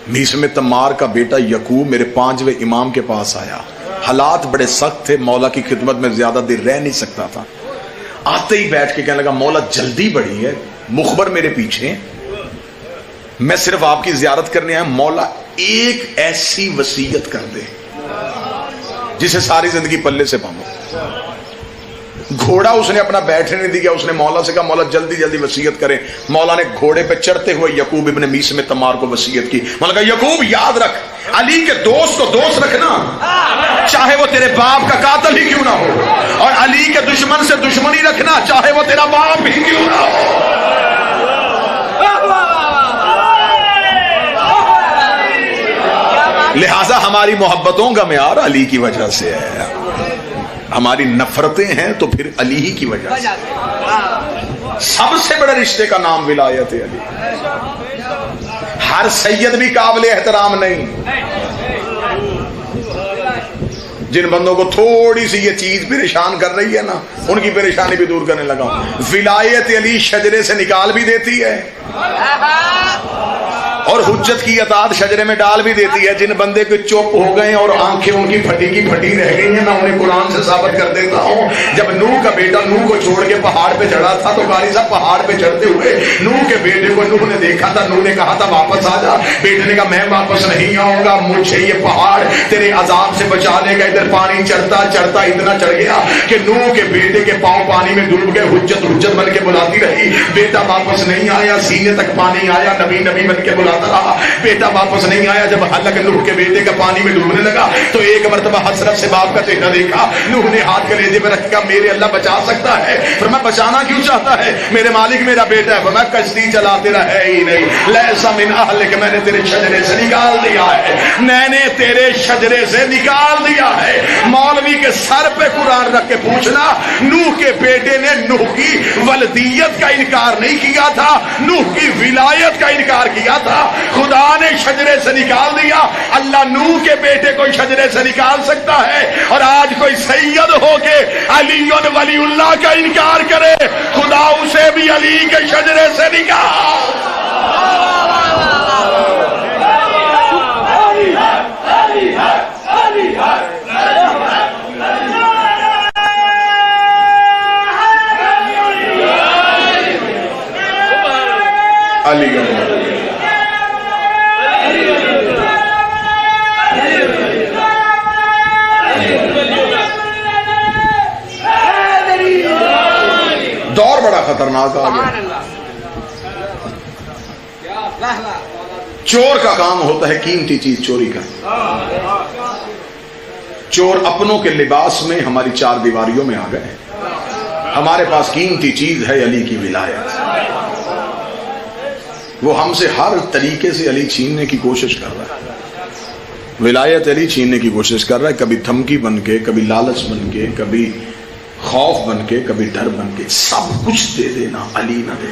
मीसम तम्मार का बेटा यकूब मेरे 5वें इमाम के पास आया। हालात बड़े सख्त थे, मौला की खिदमत में ज्यादा देर रह नहीं सकता था। आते ही बैठ के कहने लगा, मौला जल्दी बड़ी है, मुखबर मेरे पीछे, मैं सिर्फ आपकी जियारत करने आया, मौला एक ऐसी वसीयत कर दे जिसे सारी जिंदगी पल्ले से पाऊं। घोड़ा उसने अपना बैठने नहीं दिया, उसने मौला से कहा, मौला जल्दी जल्दी वसीयत करें। मौला ने घोड़े पे चढ़ते हुए यकूब इब्ने मीसम तम्मार को वसीयत की। मौला कहा, यकूब याद रख, अली के दोस्त को दोस्त रखना, चाहे वो तेरे बाप का कातिल ही क्यों ना हो, और अली के दुश्मन से दुश्मनी रखना, चाहे वो तेरा बाप ही क्यों ना हो। लिहाजा हमारी मोहब्बतों का म्यार अली की वजह से है, हमारी नफरतें हैं तो फिर अली ही की वजह से। सबसे बड़े रिश्ते का नाम विलायत अली। हर सैयद भी काबिल एहतराम नहीं। जिन बंदों को थोड़ी सी ये चीज परेशान कर रही है ना, उनकी परेशानी भी दूर करने लगा हूं। विलायत अली शजरे से निकाल भी देती है और हुज्जत की अतात शजरे में डाल भी देती है। जिन बंदे को चुप हो गए और आंखें उनकी फटी की फटी रह गई हैं, मैं उन्हें कुरान से साबित कर देता हूँ। जब नूह का बेटा नूह को छोड़ के पहाड़ पे चढ़ा था, तो कारी साहब पहाड़ पे चढ़ते हुए नूह के बेटे को नूह ने देखा था। नूह ने कहा था, वापस आ जा। बेटे ने कहा, मैं वापस नहीं आऊंगा, मुझे ये पहाड़ तेरे अजाब से बचा लेगा। इधर पानी चढ़ता चढ़ता इतना चढ़ गया कि नूह के बेटे के पांव पानी में डूब गए। हुज्जत हुज्जत बन के बुलाती रही, बेटा वापस नहीं आया। सीने तक पानी आया, नबी नबी बन के बुलाता रहा, बेटा वापस नहीं आया। जब हलक नूह के बेटे का पानी में डूबने लगा, तो एक मरतबा हसरत से बाप का चेहरा देखा। नूह ने हाथ कलेजे में रखा, मेरे अल्लाह बचा सकता है। फिर मैं बचाना क्यों चाहता है, मेरे मालिक मेरा बेटा है। मैं कश्ती चला, तेरा है ही नहीं। लैसा मिन अहलिक, मैंने तेरे शजरे से निकाल दिया है, मैंने तेरे शजरे से निकाल दिया है। मौलवी के सर पे कुरान रख के पूछना, नूह के बेटे ने नूह की वलदियत का इनकार नहीं किया था, नूह की विलायत का इनकार किया था। खुदा ने शजरे से निकाल दिया। अल्लाह नूह के बेटे को शजरे से निकाल सकता है, और आज कोई सैयद होके अली वलीउल्लाह का इनकार करे, खुदा उसे भी अली के शजरे से निकाल। अली दौर बड़ा खतरनाक आ गया। चोर का काम होता है कीमती चीज चोरी का। चोर अपनों के लिबास में हमारी चार दीवारियों में आ गए। हमारे पास कीमती चीज है अली की विलायत। वो हमसे हर तरीके से अली छीनने की कोशिश कर रहा है। विलायत अली छीनने की कोशिश कर रहा है, कभी धमकी बन के, कभी लालच बन के, कभी खौफ बन के, कभी डर बन के। सब कुछ दे देना, अली ना दे।